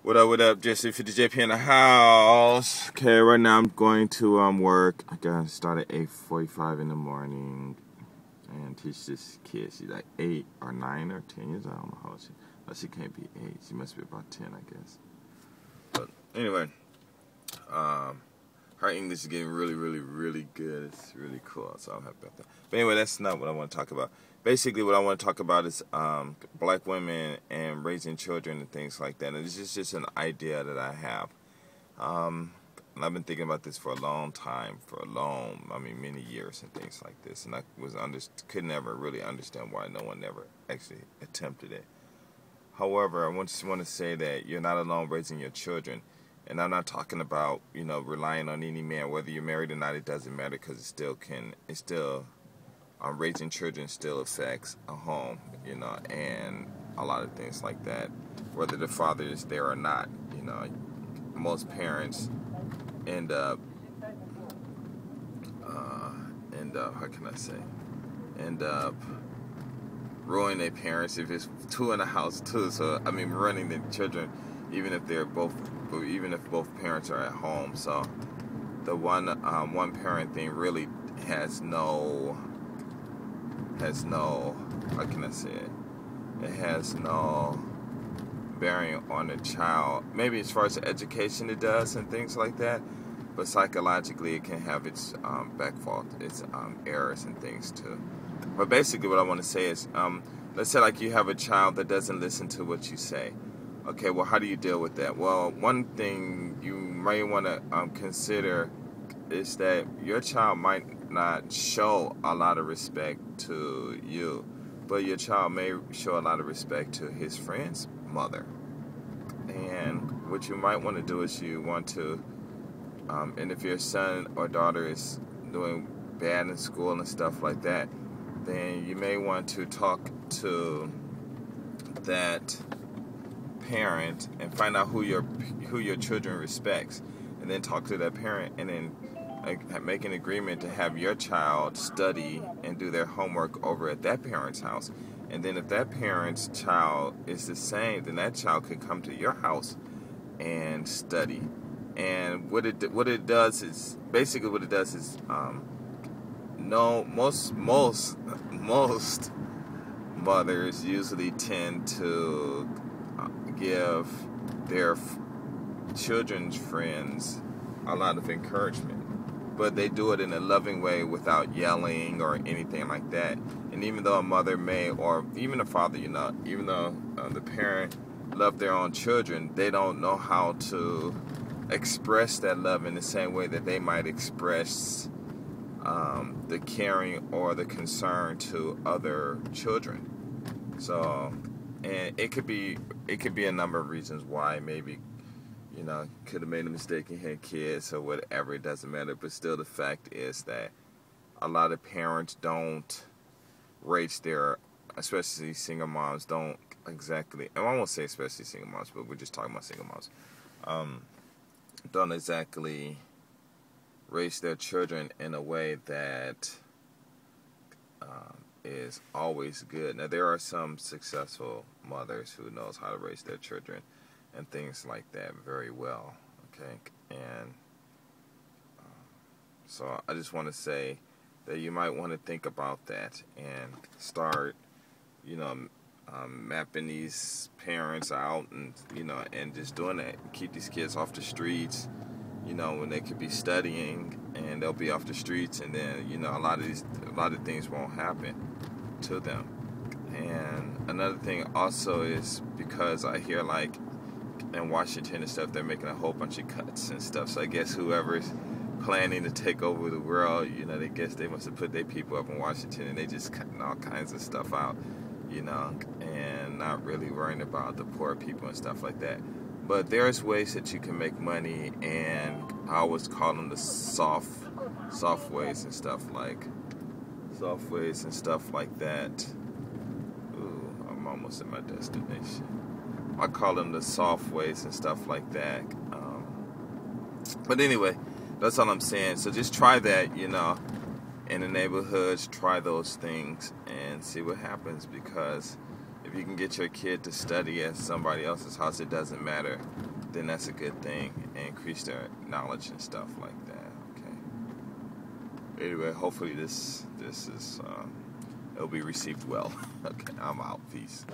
What up, Jesse 50JP in the house. Okay, right now I'm going to work. I gotta start at 8:45 in the morning and teach this kid. She's like 8 or 9 or 10 years old. I don't know how old she is. Oh, she can't be 8. She must be about 10, I guess. But anyway, her English is getting really good. It's really cool, so I'm happy about that. But anyway, that's not what I want to talk about. Basically, what I want to talk about is black women and raising children and things like that. And this is just an idea that I have. And I've been thinking about this for a long time, many years and things like this. And I could never really understand why no one ever actually attempted it. However, I just want to say that you're not alone raising your children. And I'm not talking about, relying on any man, whether you're married or not. It doesn't matter, because raising children still affects a home, and a lot of things like that, whether the father is there or not. Most parents end up ruining their parents if it's two in the house too. So ruining the children, even if both parents are at home. So the one parent thing really has no how can I say it? It has no bearing on the child. Maybe as far as the education it does and things like that, but psychologically it can have its its errors and things too. But basically what I want to say is, let's say like you have a child that doesn't listen to what you say. Okay, well, how do you deal with that? Well, one thing you may want to consider is that your child might not show a lot of respect to you, but your child may show a lot of respect to his friend's mother. And what you might want to do is you want to, and if your son or daughter is doing bad in school and stuff like that, then you may want to talk to that parent and find out who your children respects, and then talk to that parent, and then make an agreement to have your child study and do their homework over at that parent's house. And then if that parent's child is the same, then that child could come to your house and study. And what it does is most mothers usually tend to give their children's friends a lot of encouragement, but they do it in a loving way without yelling or anything like that. And even though a mother may, or even a father, even though the parent love their own children, they don't know how to express that love in the same way that they might express the caring or the concern to other children. So, and it could be a number of reasons why. Maybe could have made a mistake and had kids or whatever. It doesn't matter. But still, the fact is that a lot of parents don't raise their, especially single moms, don't exactly, and I won't say especially single moms, but we're just talking about single moms, don't exactly raise their children in a way that is always good. Now, there are some successful mothers who knows how to raise their children and things like that very well, okay? And so I just want to say that you might want to think about that and start, mapping these parents out, and and just doing that. Keep these kids off the streets, when they could be studying, and they'll be off the streets, and then a lot of things won't happen to them. And another thing also is, because I hear like in Washington and stuff, they're making a whole bunch of cuts and stuff. So I guess whoever's planning to take over the world, they must have put their people up in Washington, and they just cutting all kinds of stuff out, and not really worrying about the poor people and stuff like that. But there's ways that you can make money, and I always call them the soft ways and stuff like that. Ooh, I'm almost at my destination. I call them the soft ways and stuff like that. But anyway, that's all I'm saying. So just try that, in the neighborhoods, try those things and see what happens. Because if you can get your kid to study at somebody else's house, it doesn't matter then that's a good thing. Increase their knowledge and stuff like that. Okay. Anyway, hopefully this is it'll be received well. Okay, I'm out. Peace.